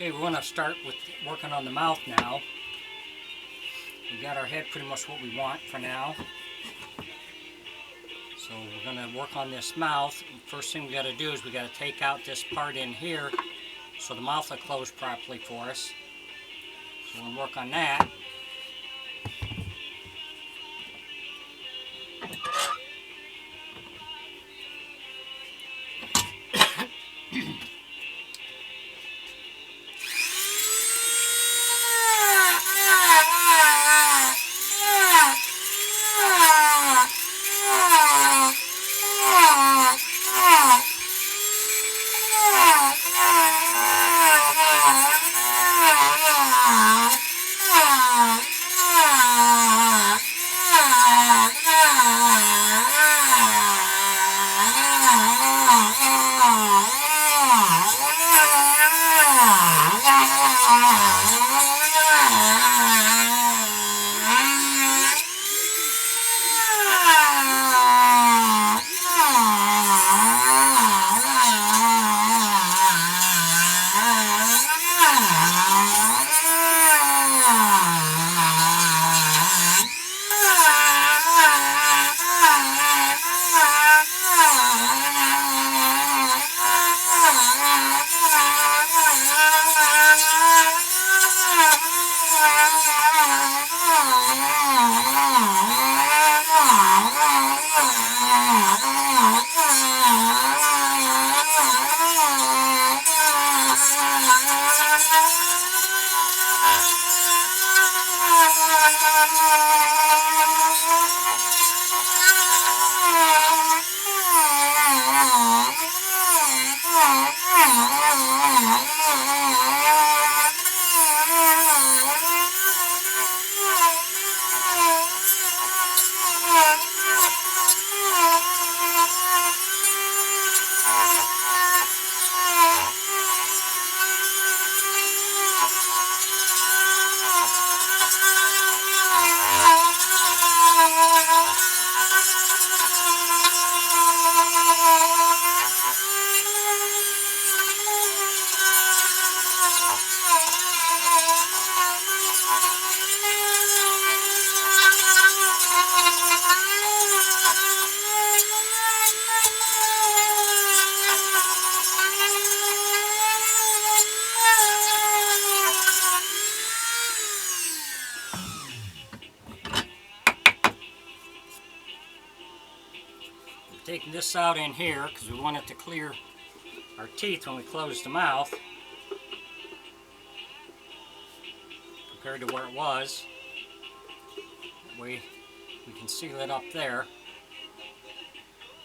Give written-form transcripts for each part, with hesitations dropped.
Okay, we're going to start with working on the mouth now. We got our head pretty much what we want for now. So we're going to work on this mouth. First thing we got to do is we got to take out this part in here so the mouth will close properly for us. So we're going to work on that. Taking this out in here because we want it to clear our teeth when we close the mouth compared to where it was. That way we can seal it up there.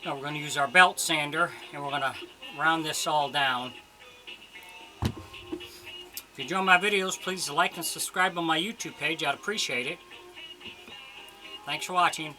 Now we're going to use our belt sander and we're going to round this all down. If you enjoy my videos, please like and subscribe on my YouTube page. I'd appreciate it. Thanks for watching.